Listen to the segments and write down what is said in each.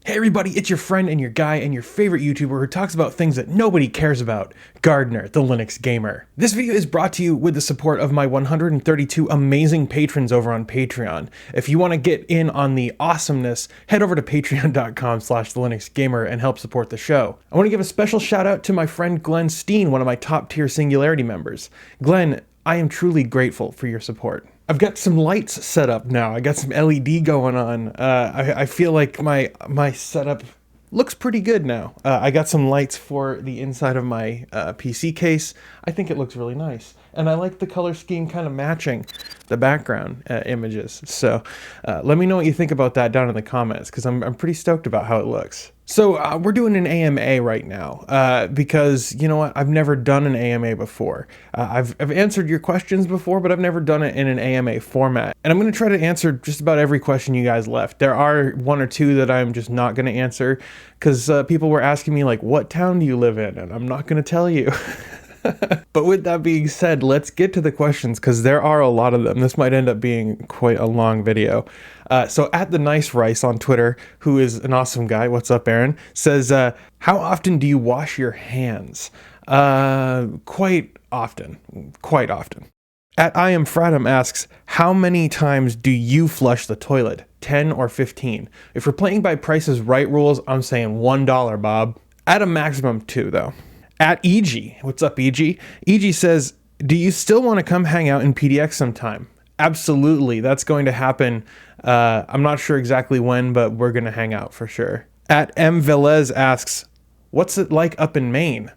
Hey everybody, it's your friend and your guy and your favorite YouTuber who talks about things that nobody cares about, Gardiner, the Linux gamer. This video is brought to you with the support of my 132 amazing patrons over on Patreon. If you want to get in on the awesomeness, head over to patreon.com/thelinuxgamer and help support the show. I want to give a special shout out to my friend Glenn Steen, one of my top tier Singularity members. Glenn, I am truly grateful for your support. I've got some lights set up now. I got some LED going on. I feel like my setup looks pretty good now. I got some lights for the inside of my PC case. I think it looks really nice. And I like the color scheme kind of matching the background images. So let me know what you think about that down in the comments, because I'm pretty stoked about how it looks. So we're doing an AMA right now because, you know what, I've never done an AMA before. I've answered your questions before, but I've never done it in an AMA format. And I'm going to try to answer just about every question you guys left. There are one or two that I'm just not going to answer because people were asking me, like, what town do you live in? And I'm not going to tell you. But with that being said, let's get to the questions because there are a lot of them. This might end up being quite a long video. So at the Nice Rice on Twitter, who is an awesome guy, what's up Aaron, says, how often do you wash your hands? Quite often. At I Am Fratum asks, how many times do you flush the toilet? 10 or 15? If we're playing by Price is Right rules, I'm saying $1, Bob. At a maximum 2 though. At EG, what's up EG? EG says, do you still want to come hang out in PDX sometime? Absolutely, that's going to happen. I'm not sure exactly when, but we're going to hang out for sure. At M. Velez asks, what's it like up in Maine?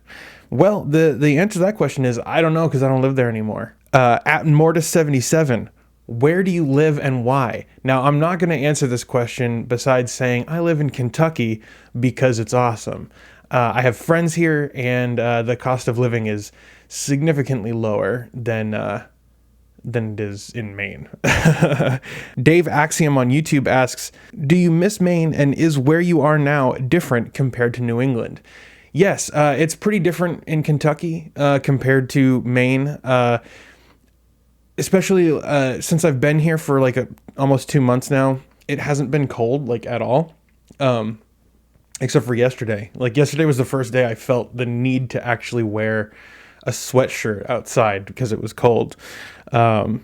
Well, the answer to that question is, I don't know because I don't live there anymore. At Mortis77, where do you live and why? Now, I'm not going to answer this question besides saying I live in Kentucky because it's awesome. I have friends here, and the cost of living is significantly lower than it is in Maine. Dave Axiom on YouTube asks, do you miss Maine, and is where you are now different compared to New England? Yes, it's pretty different in Kentucky compared to Maine, especially since I've been here for like almost 2 months now. It hasn't been cold like at all. Except for yesterday. Like yesterday was the first day I felt the need to actually wear a sweatshirt outside because it was cold. Yeah,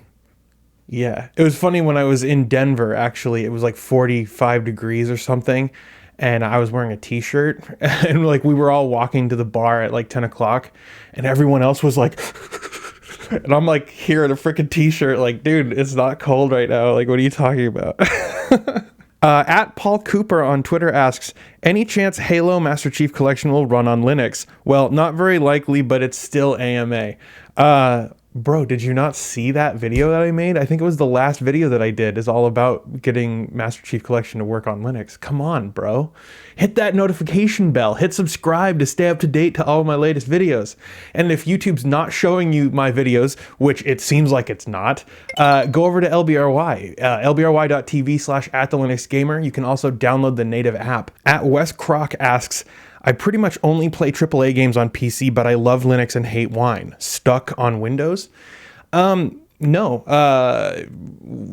it was funny when I was in Denver, actually, it was like 45 degrees or something. And I was wearing a t-shirt and like we were all walking to the bar at like 10 o'clock and everyone else was like, and I'm like here in a freaking t-shirt, like, dude, it's not cold right now. Like, what are you talking about? At Paul Cooper on Twitter asks, any chance Halo Master Chief Collection will run on Linux? Well, not very likely, but it's still AMA. Bro, did you not see that video that I made? I think it was the last video that I did is all about getting Master Chief Collection to work on Linux. Come on, bro. Hit that notification bell. Hit subscribe to stay up to date to all of my latest videos. And if YouTube's not showing you my videos, which it seems like it's not, go over to LBRY, lbry.tv/@thelinuxgamer. You can also download the native app. At Wes Croc asks, I pretty much only play AAA games on PC, but I love Linux and hate Wine. Stuck on Windows? No.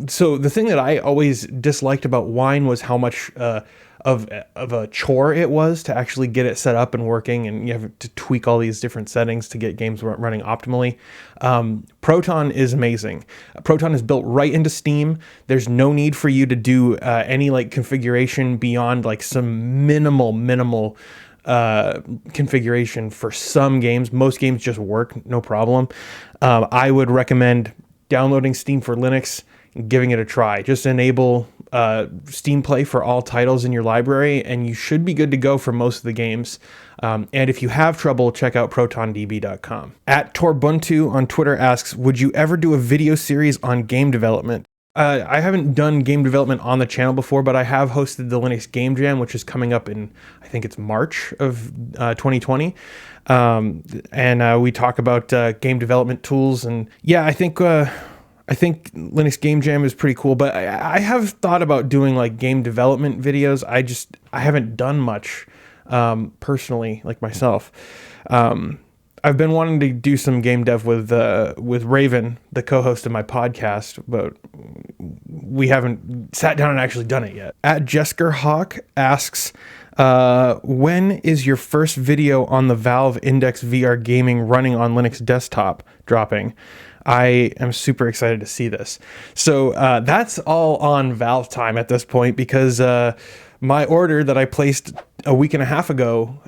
So the thing that I always disliked about Wine was how much of a chore it was to actually get it set up and working, and you have to tweak all these different settings to get games running optimally. Proton is amazing. Proton is built right into Steam. There's no need for you to do any like configuration beyond like some minimal configuration for some games. Most games just work, no problem. I would recommend downloading Steam for Linux and giving it a try. Just enable Steam Play for all titles in your library, and you should be good to go for most of the games. And if you have trouble, check out protondb.com. At Torbuntu on Twitter asks, would you ever do a video series on game development? I haven't done game development on the channel before, but I have hosted the Linux Game Jam, which is coming up in, I think it's March of 2020. And we talk about game development tools. And yeah, I think Linux Game Jam is pretty cool, but I have thought about doing like game development videos. I haven't done much personally, like myself. I've been wanting to do some game dev with Raven, the co-host of my podcast, but we haven't sat down and actually done it yet. At Jesker Hawk asks, when is your first video on the Valve Index VR gaming running on Linux desktop dropping? I am super excited to see this. So that's all on Valve time at this point, because my order that I placed a week and a half ago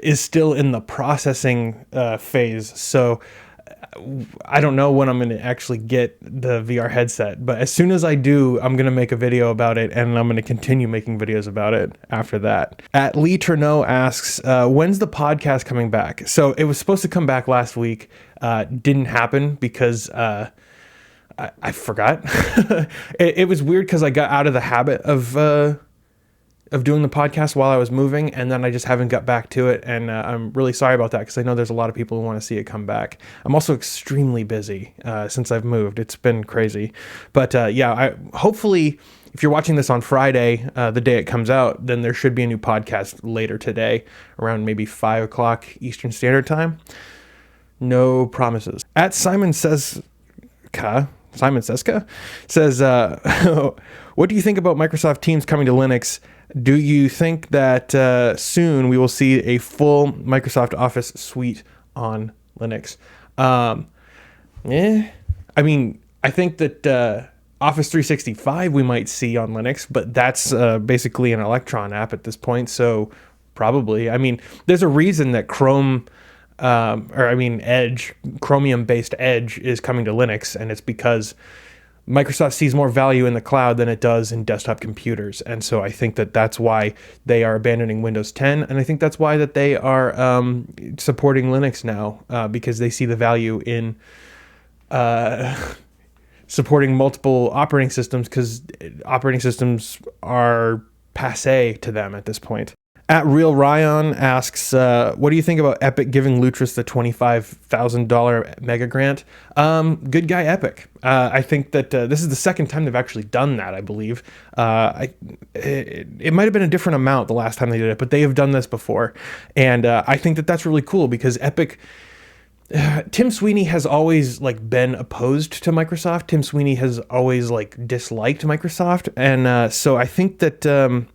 is still in the processing phase. So I don't know when I'm going to actually get the VR headset, but as soon as I do, I'm going to make a video about it, and I'm going to continue making videos about it after that. At Lee Turneau asks, when's the podcast coming back? So it was supposed to come back last week. Didn't happen because I forgot. It was weird because I got out of the habit of doing the podcast while I was moving, and then I just haven't got back to it, and I'm really sorry about that, because I know there's a lot of people who want to see it come back. I'm also extremely busy since I've moved. It's been crazy. But yeah, hopefully, if you're watching this on Friday, the day it comes out, then there should be a new podcast later today, around maybe 5 o'clock Eastern Standard Time. No promises. At Simon Seska says, what do you think about Microsoft Teams coming to Linux? Do you think that soon we will see a full Microsoft Office suite on Linux? I mean, I think that Office 365 we might see on Linux, but that's basically an Electron app at this point, so probably. I mean, there's a reason that Edge, Chromium-based Edge is coming to Linux, and it's because Microsoft sees more value in the cloud than it does in desktop computers. And so I think that that's why they are abandoning Windows 10. And I think that's why that they are supporting Linux now, because they see the value in supporting multiple operating systems, because operating systems are passe to them at this point. At Real Ryan asks, what do you think about Epic giving Lutris the $25,000 mega grant? Good guy, Epic. I think that this is the second time they've actually done that, I believe. It might have been a different amount the last time they did it, but they have done this before. And I think that that's really cool, because Epic... Tim Sweeney has always been opposed to Microsoft. Tim Sweeney has always disliked Microsoft. And so I think that...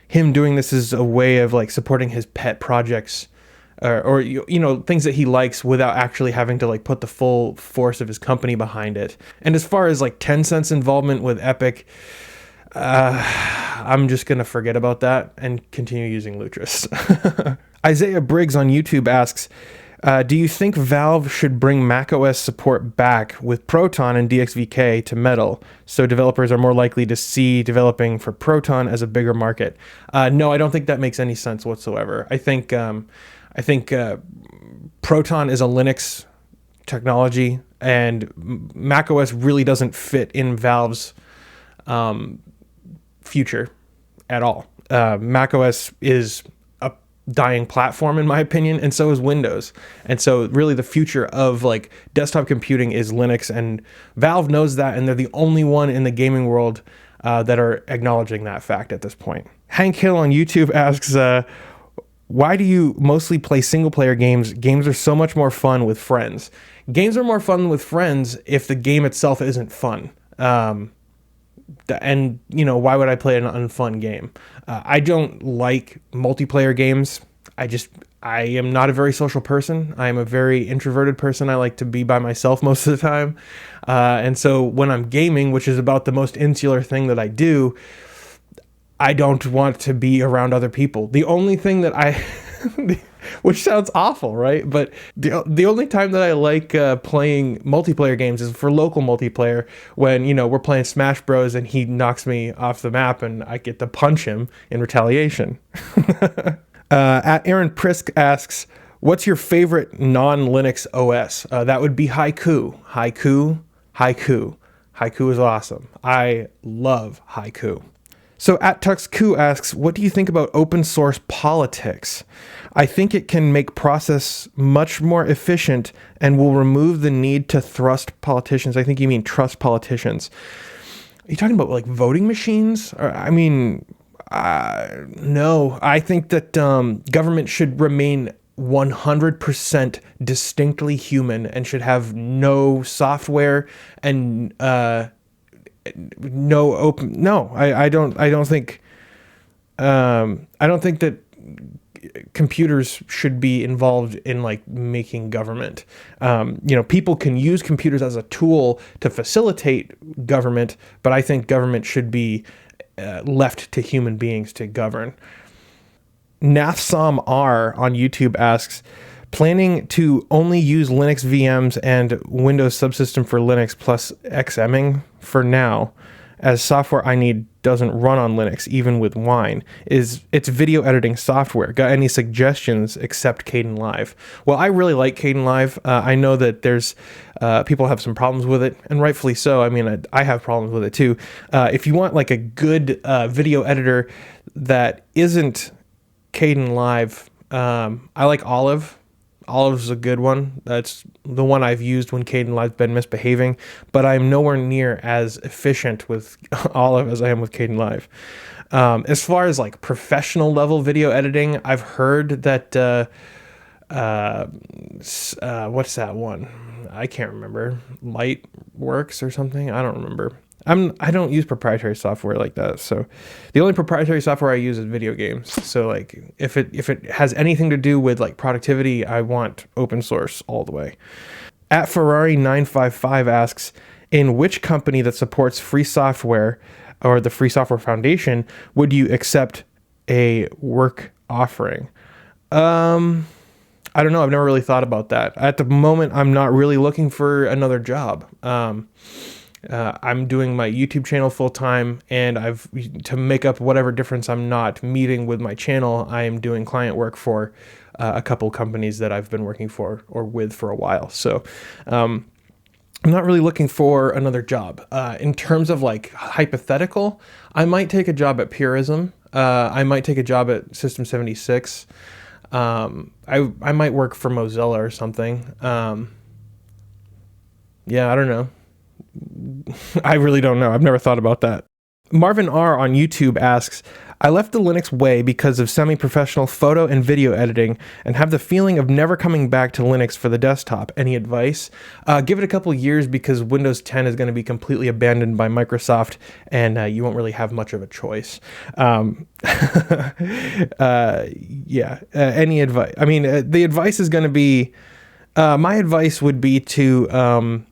him doing this is a way of supporting his pet projects or things that he likes without actually having to put the full force of his company behind it. And as far as Tencent's involvement with Epic, I'm just going to forget about that and continue using Lutris. Isaiah Briggs on YouTube asks, do you think Valve should bring macOS support back with Proton and DXVK to Metal, so developers are more likely to see developing for Proton as a bigger market? No, I don't think that makes any sense whatsoever. I think Proton is a Linux technology, and macOS really doesn't fit in Valve's future at all. macOS is dying platform in my opinion, and so is Windows. And so really the future of desktop computing is Linux, and Valve knows that, and they're the only one in the gaming world that are acknowledging that fact at this point. Hank Hill on YouTube asks, why do you mostly play single player games? Games are so much more fun with friends. Games are more fun with friends if the game itself isn't fun. And why would I play an unfun game? I don't like multiplayer games. I am not a very social person. I am a very introverted person. I like to be by myself most of the time. And so when I'm gaming, which is about the most insular thing that I do, I don't want to be around other people. The only thing that which sounds awful, right? But the only time that I like playing multiplayer games is for local multiplayer, when we're playing Smash Bros and he knocks me off the map and I get to punch him in retaliation. At Aaron Prisk asks, what's your favorite non-Linux OS? That would be Haiku. Haiku is awesome. I love Haiku. So at TuxQ asks, what do you think about open source politics? I think it can make process much more efficient and will remove the need to thrust politicians. I think you mean trust politicians. Are you talking about voting machines? No, I think that government should remain 100% distinctly human and should have no software and no open. No, I don't think. I don't think that computers should be involved in like making government. People can use computers as a tool to facilitate government, but I think government should be left to human beings to govern. Nathsom R on YouTube asks, planning to only use Linux VMs and Windows subsystem for Linux plus XMing for now, as software I need doesn't run on Linux, even with Wine. It's video editing software. Got any suggestions except KdenLive? Well, I really like KdenLive. I know that there's people have some problems with it, and rightfully so. I mean, I have problems with it too. If you want like a good video editor that isn't KdenLive, I like Olive. Olive's a good one. That's the one I've used when KdenLive's been misbehaving, but I'm nowhere near as efficient with Olive as I am with KdenLive. As far as like professional level video editing, I've heard that what's that one? I can't remember. Lightworks or something. I don't remember. I don't use proprietary software like that. So the only proprietary software I use is video games. So like if it has anything to do with like productivity, I want open source all the way. At Ferrari 955 asks, in which company that supports free software or the Free Software Foundation would you accept a work offering? I don't know. I've never really thought about that. At the moment, I'm not really looking for another job. I'm doing my YouTube channel full time, and to make up whatever difference I'm not meeting with my channel, I am doing client work for a couple companies that I've been working for or with for a while. So I'm not really looking for another job. In terms of like hypothetical, I might take a job at Purism. I might take a job at System 76. I might work for Mozilla or something. Yeah, I don't know. I really don't know. I've never thought about that. Marvin R on YouTube asks, I left the Linux way because of semi-professional photo and video editing and have the feeling of never coming back to Linux for the desktop. Any advice? Give it a couple years because Windows 10 is going to be completely abandoned by Microsoft and you won't really have much of a choice. Any advice? I mean, the advice is going to be, my advice would be to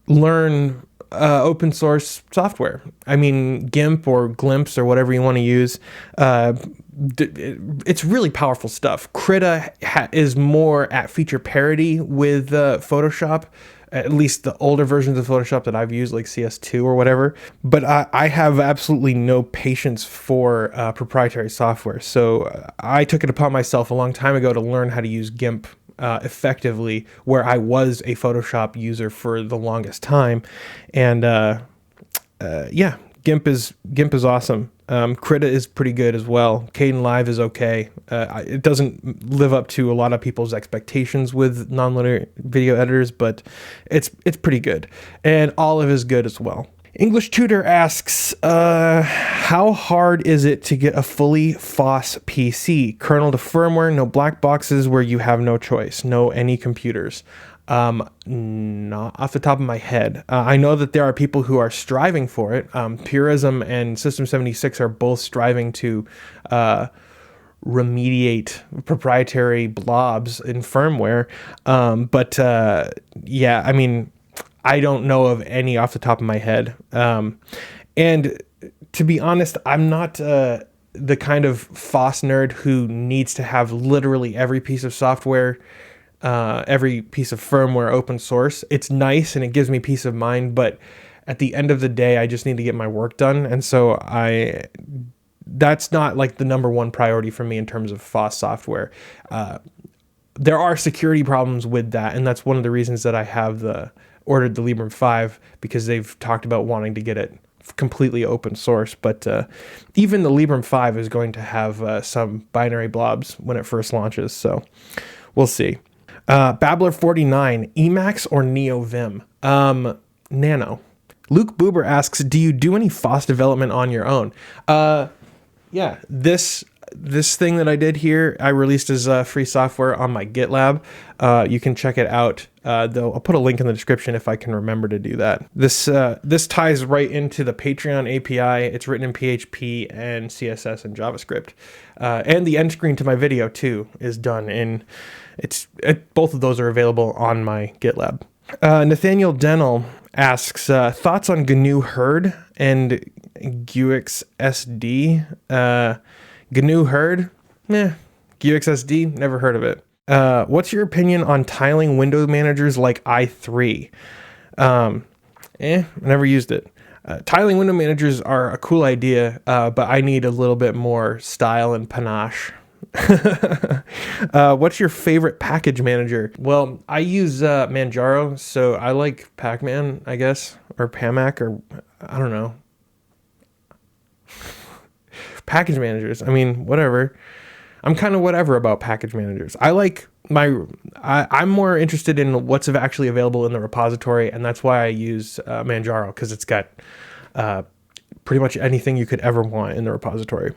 learn open source software. I mean, GIMP or Glimpse or whatever you want to use. It's really powerful stuff. Krita is more at feature parity with Photoshop, at least the older versions of Photoshop that I've used, like CS2 or whatever. But I have absolutely no patience for proprietary software. So I took it upon myself a long time ago to learn how to use GIMP effectively, where I was a Photoshop user for the longest time. And GIMP is awesome. Krita is pretty good as well. KdenLive is okay. It doesn't live up to a lot of people's expectations with nonlinear video editors, but it's pretty good. And Olive is good as well. English Tutor asks, how hard is it to get a fully Foss PC? Kernel to firmware, no black boxes where you have no choice, no any computers. Not off the top of my head. I know that there are people who are striving for it. Purism and System 76 are both striving to remediate proprietary blobs in firmware. I mean, I don't know of any off the top of my head. And to be honest, I'm not the kind of Foss nerd who needs to have literally every piece of software, every piece of firmware open source. It's nice and it gives me peace of mind, but at the end of the day, I just need to get my work done. And so that's not like the number one priority for me in terms of Foss software. There are security problems with that, and that's one of the reasons that I have ordered the Libra 5, because they've talked about wanting to get it completely open source. But even the Libra 5 is going to have some binary blobs when it first launches, so we'll see. Babbler49, Emacs or Neo Vim? Nano. Luke Boober asks, do you do any Foss development on your own? Yeah, this this thing that I did here, I released as free software on my GitLab. You can check it out. Though I'll put a link in the description if I can remember to do that. This ties right into the Patreon API. It's written in PHP and CSS and JavaScript. And the end screen to my video too is done in, both of those are available on my GitLab. Nathaniel Dennell asks, thoughts on GNU Herd and GUIX SD? GNU Herd? GUIX SD? Never heard of it. What's your opinion on tiling window managers like i3? I never used it. Tiling window managers are a cool idea, but I need a little bit more style and panache. What's your favorite package manager? Well, I use Manjaro, so I like Pacman, I guess, or Pamac, or I don't know. Package managers, I mean, whatever. I'm kind of whatever about package managers. I'm more interested in what's actually available in the repository, and that's why I use Manjaro, because it's got pretty much anything you could ever want in the repository.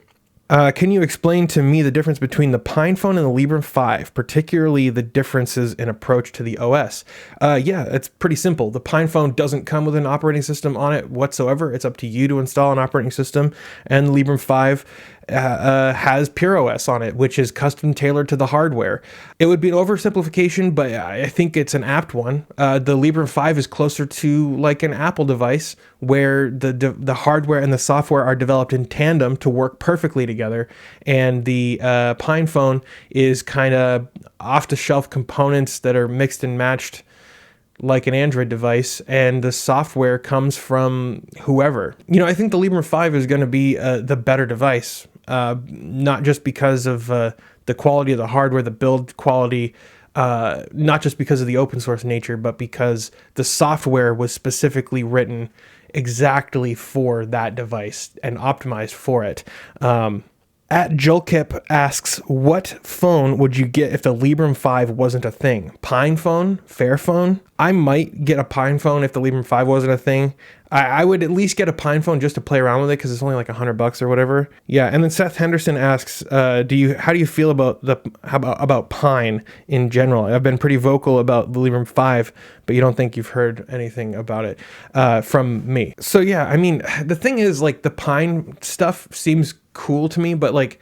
Can you explain to me the difference between the PinePhone and the Libra 5, particularly the differences in approach to the OS? Yeah, it's pretty simple. The PinePhone doesn't come with an operating system on it whatsoever. It's up to you to install an operating system, and the Libra 5 has PureOS on it, which is custom tailored to the hardware. It would be an oversimplification, but I think it's an apt one. The Libra 5 is closer to like an Apple device, where the hardware and the software are developed in tandem to work perfectly together, and the PinePhone is kind of off-the-shelf components that are mixed and matched like an Android device, and the software comes from whoever. I think the Libra 5 is going to be the better device, not just because of the quality of the hardware, the build quality, not just because of the open source nature, but because the software was specifically written exactly for that device and optimized for it. At Jolkip asks, what phone would you get if the Libra 5 wasn't a thing? PinePhone? Fairphone? I might get a PinePhone if the Libra 5 wasn't a thing. I would at least get a PinePhone just to play around with it, because it's only like $100 or whatever. Yeah, and then Seth Henderson asks, how do you feel about Pine in general? I've been pretty vocal about the Libra 5, but you don't think you've heard anything about it from me. So yeah, I mean, the thing is, like, the Pine stuff seems cool to me, but like,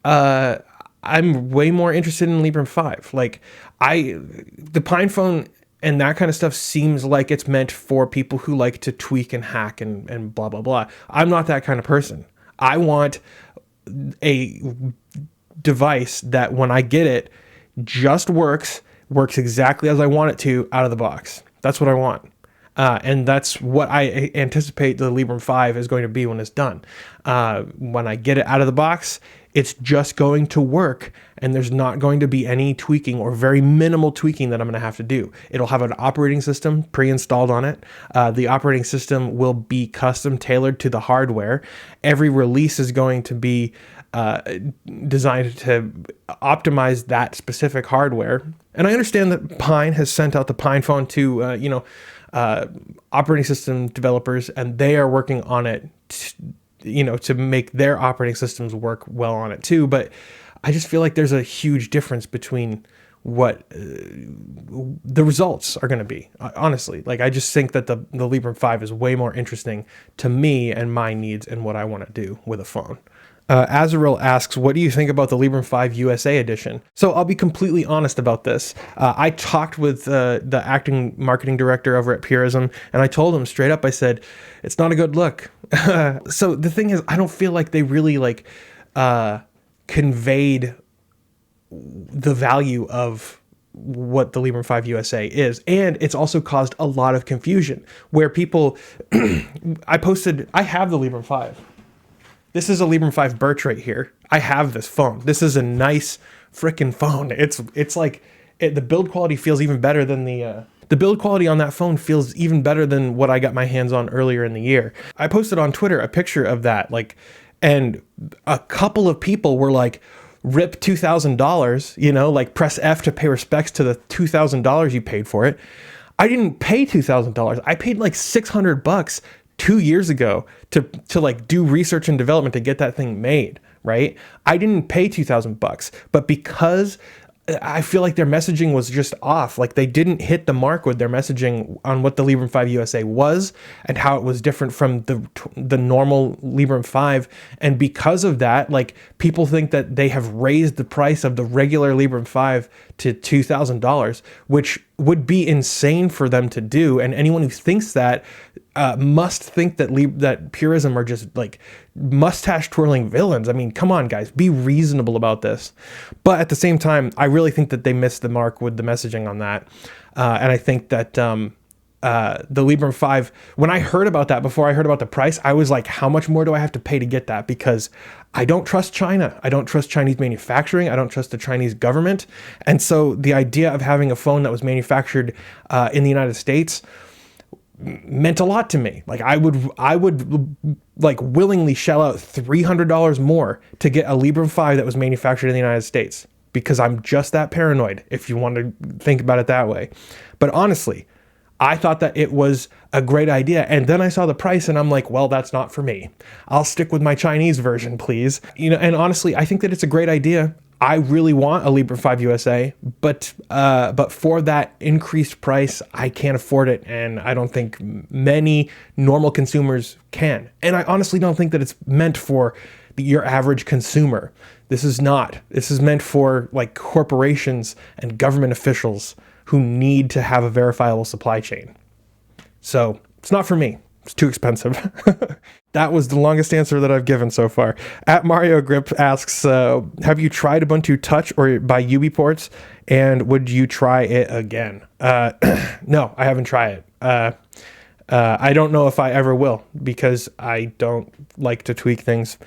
I'm way more interested in Libra 5. Like, the PinePhone and that kind of stuff seems like it's meant for people who like to tweak and hack and blah, blah, blah. I'm not that kind of person. I want a device that when I get it, just works exactly as I want it to out of the box. That's what I want. And that's what I anticipate the Libra 5 is going to be when it's done. When I get it out of the box, it's just going to work, and there's not going to be any tweaking or very minimal tweaking that I'm going to have to do. It'll have an operating system pre-installed on it. The operating system will be custom tailored to the hardware. Every release is going to be designed to optimize that specific hardware. And I understand that Pine has sent out the PinePhone to, operating system developers, and they are working on it, to make their operating systems work well on it too. But I just feel like there's a huge difference between what the results are going to be. Honestly, like, I just think that the Libra 5 is way more interesting to me and my needs and what I want to do with a phone. Azrael asks, what do you think about the Libra 5 USA edition? So I'll be completely honest about this. I talked with the acting marketing director over at Purism, and I told him straight up, I said, it's not a good look. So the thing is, I don't feel like they really conveyed the value of what the Libra 5 USA is. And it's also caused a lot of confusion where people, I have the Libra 5. This is a Libra 5 Birch right here. I have this phone. This is a nice freaking phone. It's like, the build quality feels even better than the build quality on that phone feels even better than what I got my hands on earlier in the year. I posted on Twitter a picture of that, and a couple of people were like, rip $2,000, press F to pay respects to the $2,000 you paid for it. I didn't pay $2,000. I paid like $600 2 years ago to do research and development to get that thing made, right? I didn't pay $2,000, but because I feel like their messaging was just off. Like they didn't hit the mark with their messaging on what the Librem 5 USA was and how it was different from the normal Librem 5. And because of that, like people think that they have raised the price of the regular Librem 5 to $2,000, which would be insane for them to do. And anyone who thinks that must think that that Purism are just like mustache twirling villains. I mean, come on, guys, be reasonable about this. But at the same time, I really think that they missed the mark with the messaging on that. And I think that the Librem 5, when I heard about that, before I heard about the price, I was like, how much more do I have to pay to get that? Because I don't trust China. I don't trust Chinese manufacturing. I don't trust the Chinese government. And so the idea of having a phone that was manufactured in the United States meant a lot to me. Like I would like willingly shell out $300 more to get a Librem 5 that was manufactured in the United States, because I'm just that paranoid, if you want to think about it that way. But honestly, I thought that it was a great idea. And then I saw the price and I'm like, well, that's not for me. I'll stick with my Chinese version, please. You know, and honestly, I think that it's a great idea. I really want a Librem 5 USA, but for that increased price, I can't afford it, and I don't think many normal consumers can. And I honestly don't think that it's meant for your average consumer. This is not. This is meant for like corporations and government officials who need to have a verifiable supply chain. So it's not for me. It's too expensive. That was the longest answer that I've given so far. At Mario Grip asks, have you tried Ubuntu Touch or by UbiPorts, and would you try it again? No, I haven't tried it. I don't know if I ever will, because I don't like to tweak things.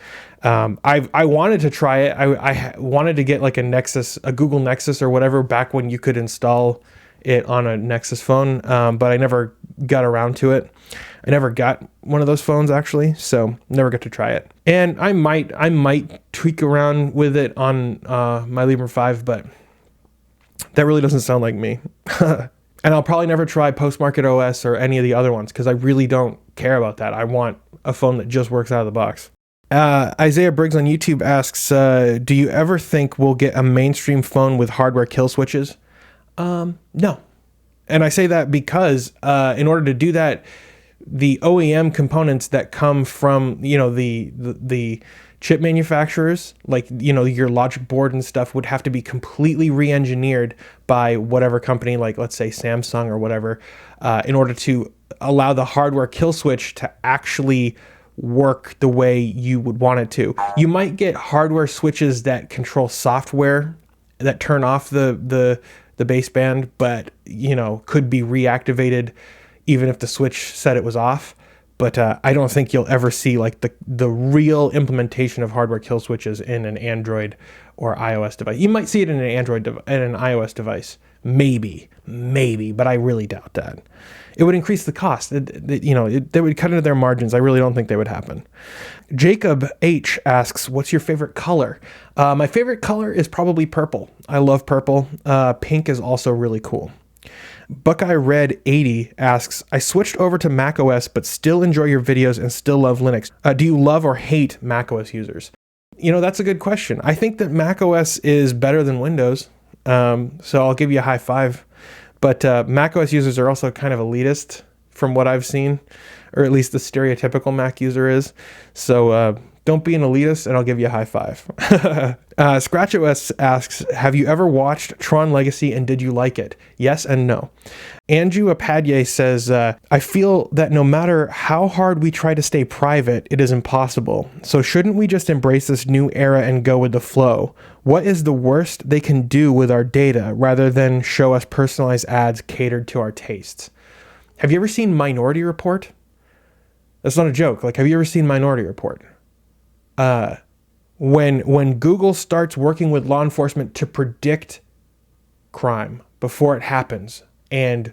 I wanted to try it. I wanted to get like a Google Nexus or whatever back when you could install it on a Nexus phone, but I never got around to it. I never got one of those phones actually, so never got to try it. And I might tweak around with it on my Librem 5, but that really doesn't sound like me. And I'll probably never try Postmarket OS or any of the other ones, because I really don't care about that. I want a phone that just works out of the box. Isaiah Briggs on YouTube asks, do you ever think we'll get a mainstream phone with hardware kill switches? No. And I say that because in order to do that, the OEM components that come from, you know, the chip manufacturers, like, you know, your logic board and stuff, would have to be completely re-engineered by whatever company, like let's say Samsung or whatever, in order to allow the hardware kill switch to actually work the way you would want it to. You might get hardware switches that control software that turn off the baseband, but, you know, could be reactivated even if the switch said it was off. But I don't think you'll ever see like the real implementation of hardware kill switches in an Android or iOS device. You might see it in an iOS device, maybe, but I really doubt that. It would increase the cost. They would cut into their margins. I really don't think they would happen. Jacob H asks, what's your favorite color? My favorite color is probably purple. I love purple. Pink is also really cool. Buckeye Red 80 asks, I switched over to macOS but still enjoy your videos and still love Linux. Do you love or hate macOS users? You know, that's a good question. I think that macOS is better than Windows, so I'll give you a high five. But macOS users are also kind of elitist from what I've seen, or at least the stereotypical Mac user is. So don't be an elitist, and I'll give you a high five. ScratchOS asks, have you ever watched Tron Legacy and did you like it? Yes and no. Andrew Apadye says, I feel that no matter how hard we try to stay private, it is impossible. So shouldn't we just embrace this new era and go with the flow? What is the worst they can do with our data rather than show us personalized ads catered to our tastes? Have you ever seen Minority Report? That's not a joke. Like, have you ever seen Minority Report? When Google starts working with law enforcement to predict crime before it happens and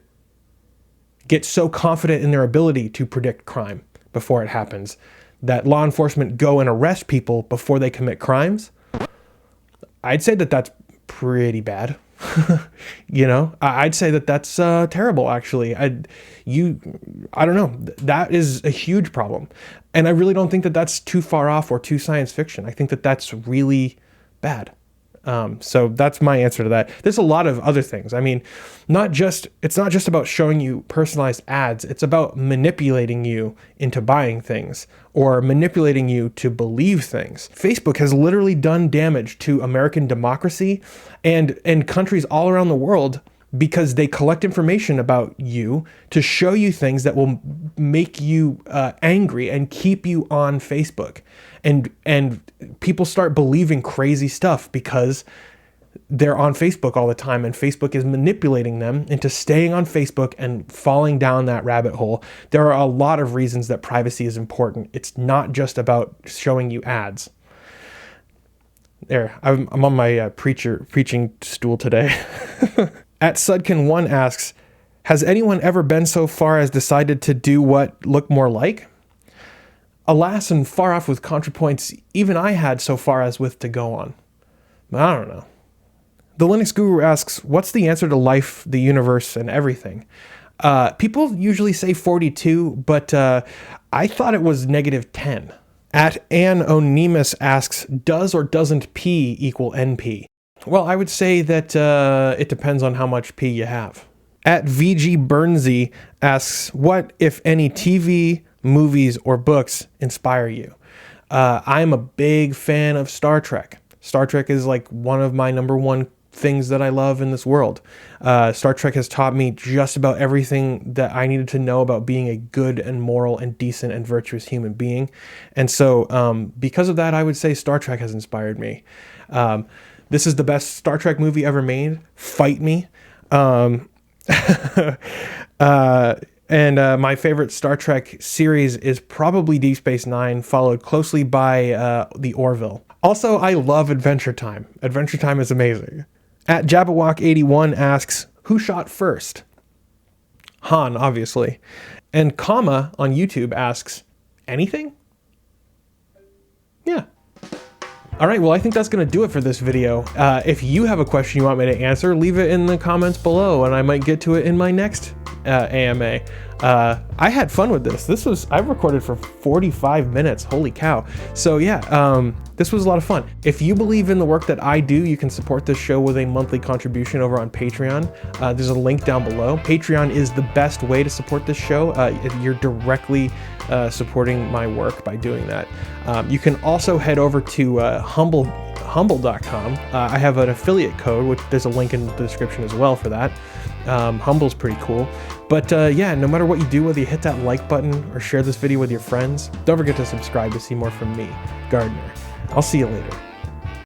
get so confident in their ability to predict crime before it happens that law enforcement go and arrest people before they commit crimes, I'd say that that's pretty bad. You know, I'd say that that's terrible, actually. I don't know. That is a huge problem. And I really don't think that that's too far off or too science fiction. I think that that's really bad. So that's my answer to that. There's a lot of other things. I mean, it's not just about showing you personalized ads. It's about manipulating you into buying things or manipulating you to believe things. Facebook has literally done damage to American democracy and countries all around the world because they collect information about you to show you things that will make you angry and keep you on Facebook. And people start believing crazy stuff because they're on Facebook all the time, and Facebook is manipulating them into staying on Facebook and falling down that rabbit hole. There are a lot of reasons that privacy is important. It's not just about showing you ads. There, I'm on my preaching stool today. At Sudkin1 asks, has anyone ever been so far as decided to do what look more like? Alas, and far off with ContraPoints, even I had so far as with to go on. But I don't know. The Linux Guru asks, what's the answer to life, the universe, and everything? People usually say 42, but I thought it was -10. At Anonymous asks, does or doesn't P equal NP? Well, I would say that it depends on how much P you have. At VG Burnsy asks, what, if any, TV, movies, or books inspire you? I'm a big fan of Star Trek. Star Trek is like one of my #1 things that I love in this world. Star Trek has taught me just about everything that I needed to know about being a good and moral and decent and virtuous human being. And so because of that, I would say Star Trek has inspired me. This is the best Star Trek movie ever made. Fight me. And my favorite Star Trek series is probably Deep Space Nine, followed closely by the Orville. Also, I love Adventure Time. Adventure Time is amazing. At Jabberwock81 asks, who shot first? Han, obviously. And Comma on YouTube asks, anything? Yeah. All right, well, I think that's going to do it for this video. If you have a question you want me to answer, leave it in the comments below, and I might get to it in my next AMA. I had fun with this. I've recorded for 45 minutes. Holy cow. So yeah, this was a lot of fun. If you believe in the work that I do, you can support this show with a monthly contribution over on Patreon. There's a link down below. Patreon is the best way to support this show. You're directly supporting my work by doing that. You can also head over to humble.com. I have an affiliate code, which there's a link in the description as well for that. Humble's pretty cool. But yeah, no matter what you do, whether you hit that like button or share this video with your friends, don't forget to subscribe to see more from me, Gardiner. I'll see you later.